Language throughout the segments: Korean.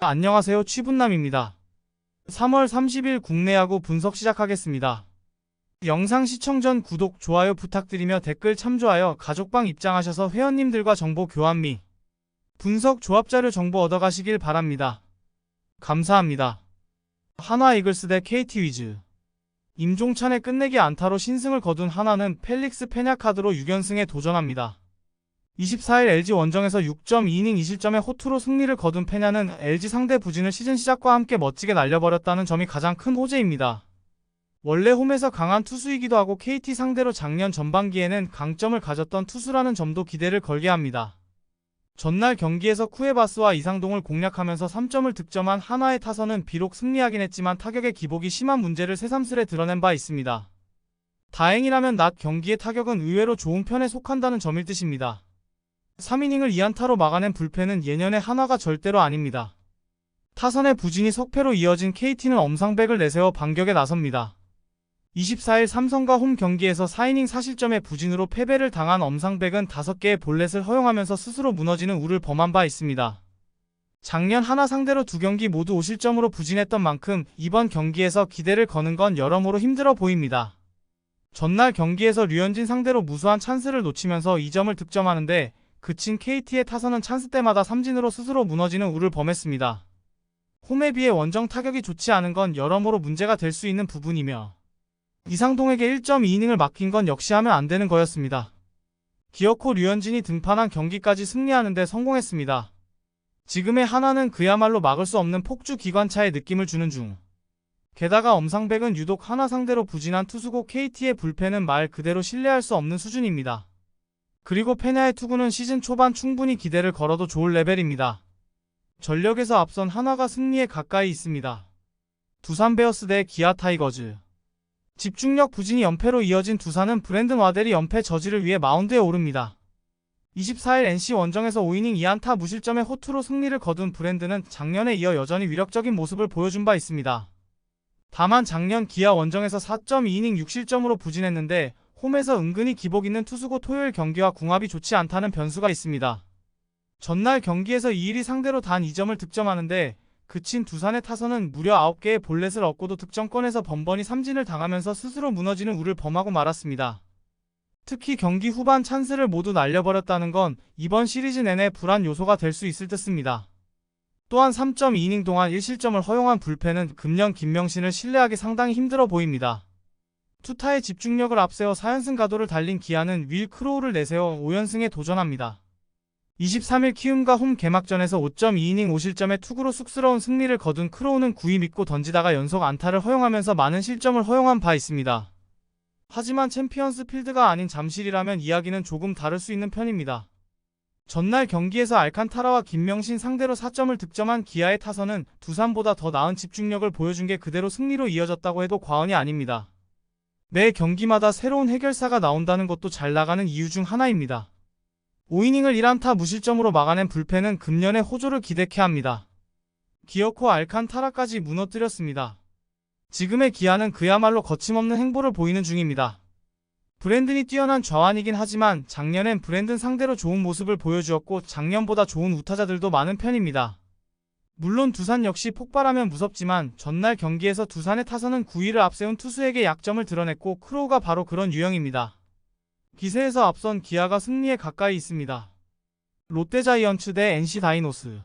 안녕하세요. 취분남입니다. 3월 30일 국내 야구 분석 시작하겠습니다. 영상 시청 전 구독, 좋아요 부탁드리며 댓글 참조하여 가족방 입장하셔서 회원님들과 정보 교환 및 분석 조합자료 정보 얻어가시길 바랍니다. 감사합니다. 한화 이글스 대 KT 위즈. 임종찬의 끝내기 안타로 신승을 거둔 한화는 펠릭스 페냐 카드로 6연승에 도전합니다. 24일 LG 원정에서 6.2이닝 2실점의 호투로 승리를 거둔 페냐는 LG 상대 부진을 시즌 시작과 함께 멋지게 날려버렸다는 점이 가장 큰 호재입니다. 원래 홈에서 강한 투수이기도 하고 KT 상대로 작년 전반기에는 강점을 가졌던 투수라는 점도 기대를 걸게 합니다. 전날 경기에서 쿠에바스와 이상동을 공략하면서 3점을 득점한 한화의 타선은 비록 승리하긴 했지만 타격의 기복이 심한 문제를 새삼스레 드러낸 바 있습니다. 다행이라면 낮 경기의 타격은 의외로 좋은 편에 속한다는 점일 듯입니다. 3이닝을 2안타로 막아낸 불펜은 예년의 한화가 절대로 아닙니다. 타선의 부진이 석패로 이어진 KT는 엄상백을 내세워 반격에 나섭니다. 24일 삼성과 홈 경기에서 4이닝 4실점의 부진으로 패배를 당한 엄상백은 5개의 볼넷을 허용하면서 스스로 무너지는 우를 범한 바 있습니다. 작년 한화 상대로 2경기 모두 5실점으로 부진했던 만큼 이번 경기에서 기대를 거는 건 여러모로 힘들어 보입니다. 전날 경기에서 류현진 상대로 무수한 찬스를 놓치면서 2점을 득점하는데 그친 KT의 타선은 찬스 때마다 삼진으로 스스로 무너지는 우를 범했습니다. 홈에 비해 원정 타격이 좋지 않은 건 여러모로 문제가 될 수 있는 부분이며 이상동에게 1.2이닝을 맡긴 건 역시 하면 안 되는 거였습니다. 기어코 류현진이 등판한 경기까지 승리하는데 성공했습니다. 지금의 한화는 그야말로 막을 수 없는 폭주 기관차의 느낌을 주는 중. 게다가 엄상백은 유독 한화 상대로 부진한 투수고 KT의 불펜은 말 그대로 신뢰할 수 없는 수준입니다. 그리고 페냐의 투구는 시즌 초반 충분히 기대를 걸어도 좋을 레벨입니다. 전력에서 앞선 한화가 승리에 가까이 있습니다. 두산 베어스 대 기아 타이거즈. 집중력 부진이 연패로 이어진 두산은 브랜든 와델이 연패 저지를 위해 마운드에 오릅니다. 24일 NC 원정에서 5이닝 2안타 무실점의 호투로 승리를 거둔 브랜든은 작년에 이어 여전히 위력적인 모습을 보여준 바 있습니다. 다만 작년 기아 원정에서 4.2이닝 6실점으로 부진했는데 홈에서 은근히 기복 있는 투수고 토요일 경기와 궁합이 좋지 않다는 변수가 있습니다. 전날 경기에서 이일이 상대로 단 2점을 득점하는데 그친 두산의 타선은 무려 9개의 볼넷을 얻고도 득점권에서 번번이 삼진을 당하면서 스스로 무너지는 우를 범하고 말았습니다. 특히 경기 후반 찬스를 모두 날려버렸다는 건 이번 시리즈 내내 불안 요소가 될 수 있을 듯습니다. 또한 3.2이닝 동안 1실점을 허용한 불펜은 금년 김명신을 신뢰하기 상당히 힘들어 보입니다. 투타의 집중력을 앞세워 4연승 가도를 달린 기아는 윌 크로우를 내세워 5연승에 도전합니다. 23일 키움과 홈 개막전에서 5.2이닝 5실점의 투구로 쑥스러운 승리를 거둔 크로우는 9위 믿고 던지다가 연속 안타를 허용하면서 많은 실점을 허용한 바 있습니다. 하지만 챔피언스 필드가 아닌 잠실이라면 이야기는 조금 다를 수 있는 편입니다. 전날 경기에서 알칸타라와 김명신 상대로 4점을 득점한 기아의 타선은 두산보다 더 나은 집중력을 보여준 게 그대로 승리로 이어졌다고 해도 과언이 아닙니다. 매 경기마다 새로운 해결사가 나온다는 것도 잘 나가는 이유 중 하나입니다. 5이닝을 1안타 무실점으로 막아낸 불펜은 금년의 호조를 기대케 합니다. 기어코 알칸타라까지 무너뜨렸습니다. 지금의 기아는 그야말로 거침없는 행보를 보이는 중입니다. 브랜든이 뛰어난 좌완이긴 하지만 작년엔 브랜든 상대로 좋은 모습을 보여주었고 작년보다 좋은 우타자들도 많은 편입니다. 물론 두산 역시 폭발하면 무섭지만 전날 경기에서 두산의 타선은 9위를 앞세운 투수에게 약점을 드러냈고 크로우가 바로 그런 유형입니다. 기세에서 앞선 기아가 승리에 가까이 있습니다. 롯데자이언츠 대 NC 다이노스.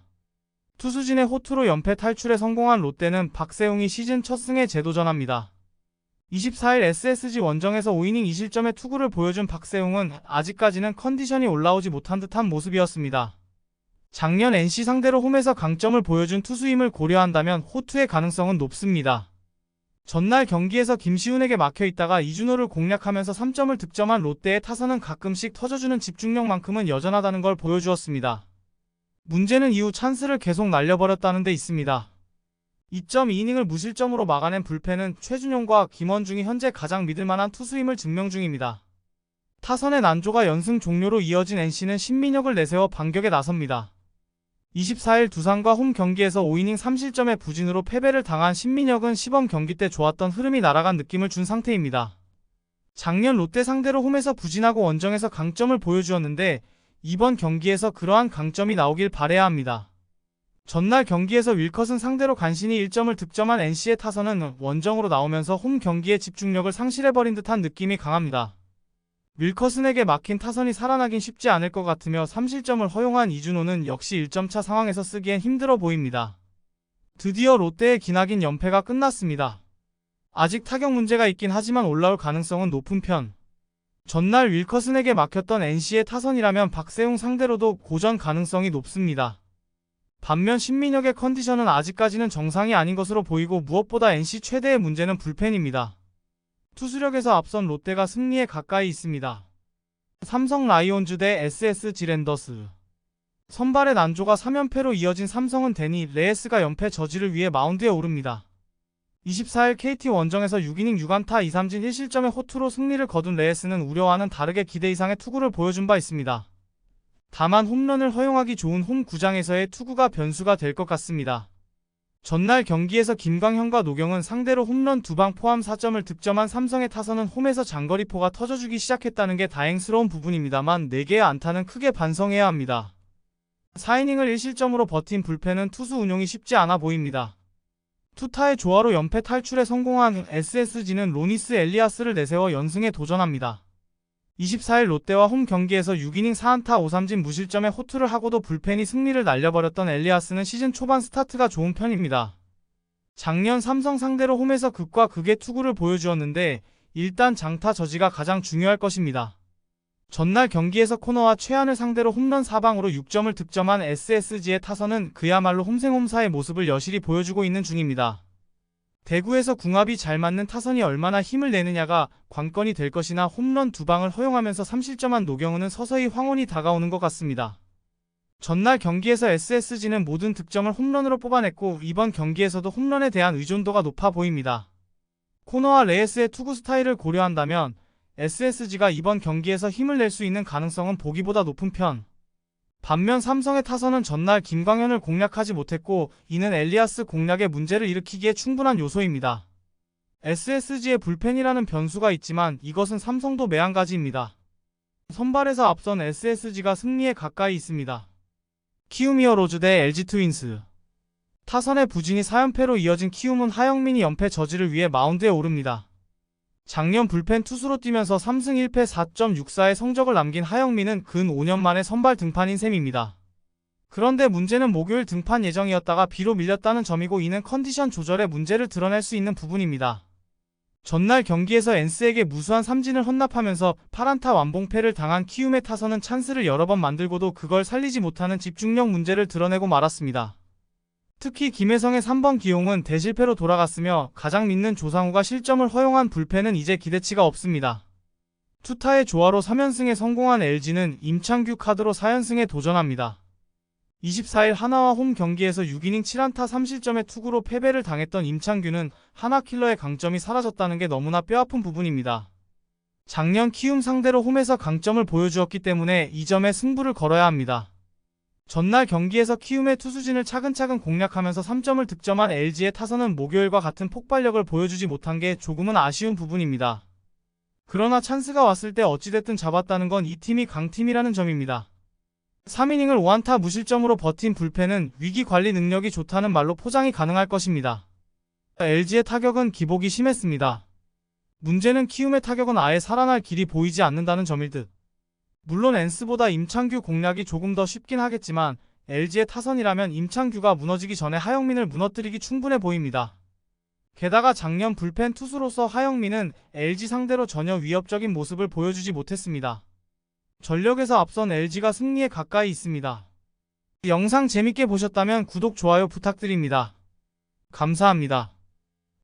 투수진의 호투로 연패 탈출에 성공한 롯데는 박세웅이 시즌 첫 승에 재도전합니다. 24일 SSG 원정에서 5이닝 2실점의 투구를 보여준 박세웅은 아직까지는 컨디션이 올라오지 못한 듯한 모습이었습니다. 작년 NC 상대로 홈에서 강점을 보여준 투수임을 고려한다면 호투의 가능성은 높습니다. 전날 경기에서 김시훈에게 막혀있다가 이준호를 공략하면서 3점을 득점한 롯데의 타선은 가끔씩 터져주는 집중력만큼은 여전하다는 걸 보여주었습니다. 문제는 이후 찬스를 계속 날려버렸다는 데 있습니다. 2.2이닝을 무실점으로 막아낸 불펜은 최준용과 김원중이 현재 가장 믿을만한 투수임을 증명 중입니다. 타선의 난조가 연승 종료로 이어진 NC는 신민혁을 내세워 반격에 나섭니다. 24일 두산과 홈 경기에서 5이닝 3실점의 부진으로 패배를 당한 신민혁은 시범 경기 때 좋았던 흐름이 날아간 느낌을 준 상태입니다. 작년 롯데 상대로 홈에서 부진하고 원정에서 강점을 보여주었는데 이번 경기에서 그러한 강점이 나오길 바라야 합니다. 전날 경기에서 윌컷은 상대로 간신히 1점을 득점한 NC의 타선은 원정으로 나오면서 홈 경기에 집중력을 상실해버린 듯한 느낌이 강합니다. 윌커슨에게 막힌 타선이 살아나긴 쉽지 않을 것 같으며 3실점을 허용한 이준호는 역시 1점차 상황에서 쓰기엔 힘들어 보입니다. 드디어 롯데의 기나긴 연패가 끝났습니다. 아직 타격 문제가 있긴 하지만 올라올 가능성은 높은 편. 전날 윌커슨에게 막혔던 NC의 타선이라면 박세웅 상대로도 고전 가능성이 높습니다. 반면 신민혁의 컨디션은 아직까지는 정상이 아닌 것으로 보이고 무엇보다 NC 최대의 문제는 불펜입니다. 투수력에서 앞선 롯데가 승리에 가까이 있습니다. 삼성 라이온즈 대 SSG 랜더스. 선발의 난조가 3연패로 이어진 삼성은 데니 레에스가 연패 저지를 위해 마운드에 오릅니다. 24일 KT 원정에서 6이닝 6안타 2삼진 1실점의 호투로 승리를 거둔 레에스는 우려와는 다르게 기대 이상의 투구를 보여준 바 있습니다. 다만 홈런을 허용하기 좋은 홈 구장에서의 투구가 변수가 될 것 같습니다. 전날 경기에서 김광현과 노경은 상대로 홈런 2방 포함 4점을 득점한 삼성의 타선은 홈에서 장거리포가 터져주기 시작했다는 게 다행스러운 부분입니다만 4개의 안타는 크게 반성해야 합니다. 4이닝을 1실점으로 버틴 불펜은 투수 운용이 쉽지 않아 보입니다. 투타의 조화로 연패 탈출에 성공한 SSG는 로니스 엘리아스를 내세워 연승에 도전합니다. 24일 롯데와 홈 경기에서 6이닝 4안타 5삼진 무실점의 호투를 하고도 불펜이 승리를 날려버렸던 엘리아스는 시즌 초반 스타트가 좋은 편입니다. 작년 삼성 상대로 홈에서 극과 극의 투구를 보여주었는데 일단 장타 저지가 가장 중요할 것입니다. 전날 경기에서 코너와 최한을 상대로 홈런 4방으로 6점을 득점한 SSG의 타선은 그야말로 홈생홈사의 모습을 여실히 보여주고 있는 중입니다. 대구에서 궁합이 잘 맞는 타선이 얼마나 힘을 내느냐가 관건이 될 것이나 홈런 2방을 허용하면서 3실점한 노경은은 서서히 황혼이 다가오는 것 같습니다. 전날 경기에서 SSG는 모든 득점을 홈런으로 뽑아냈고 이번 경기에서도 홈런에 대한 의존도가 높아 보입니다. 코너와 레이스의 투구 스타일을 고려한다면 SSG가 이번 경기에서 힘을 낼 수 있는 가능성은 보기보다 높은 편. 반면 삼성의 타선은 전날 김광현을 공략하지 못했고 이는 엘리아스 공략에 문제를 일으키기에 충분한 요소입니다. SSG의 불펜이라는 변수가 있지만 이것은 삼성도 매한가지입니다. 선발에서 앞선 SSG가 승리에 가까이 있습니다. 키움 히어로즈 대 LG 트윈스. 타선의 부진이 4연패로 이어진 키움은 하영민이 연패 저지를 위해 마운드에 오릅니다. 작년 불펜 투수로 뛰면서 3승 1패 4.64의 성적을 남긴 하영민은 근 5년 만에 선발 등판인 셈입니다. 그런데 문제는 목요일 등판 예정이었다가 비로 밀렸다는 점이고 이는 컨디션 조절에 문제를 드러낼 수 있는 부분입니다. 전날 경기에서 엔스에게 무수한 삼진을 헌납하면서 8안타 완봉패를 당한 키움의 타선은 찬스를 여러 번 만들고도 그걸 살리지 못하는 집중력 문제를 드러내고 말았습니다. 특히 김혜성의 3번 기용은 대실패로 돌아갔으며 가장 믿는 조상우가 실점을 허용한 불펜은 이제 기대치가 없습니다. 투타의 조화로 3연승에 성공한 LG는 임창규 카드로 4연승에 도전합니다. 24일 하나와 홈 경기에서 6이닝 7안타 3실점의 투구로 패배를 당했던 임창규는 하나킬러의 강점이 사라졌다는 게 너무나 뼈아픈 부분입니다. 작년 키움 상대로 홈에서 강점을 보여주었기 때문에 이 점에 승부를 걸어야 합니다. 전날 경기에서 키움의 투수진을 차근차근 공략하면서 3점을 득점한 LG의 타선은 목요일과 같은 폭발력을 보여주지 못한 게 조금은 아쉬운 부분입니다. 그러나 찬스가 왔을 때 어찌됐든 잡았다는 건 이 팀이 강팀이라는 점입니다. 3이닝을 5안타 무실점으로 버틴 불펜은 위기 관리 능력이 좋다는 말로 포장이 가능할 것입니다. LG의 타격은 기복이 심했습니다. 문제는 키움의 타격은 아예 살아날 길이 보이지 않는다는 점일 듯. 물론 엔스보다 임창규 공략이 조금 더 쉽긴 하겠지만 LG의 타선이라면 임창규가 무너지기 전에 하영민을 무너뜨리기 충분해 보입니다. 게다가 작년 불펜 투수로서 하영민은 LG 상대로 전혀 위협적인 모습을 보여주지 못했습니다. 전력에서 앞선 LG가 승리에 가까이 있습니다. 영상 재밌게 보셨다면 구독, 좋아요 부탁드립니다. 감사합니다.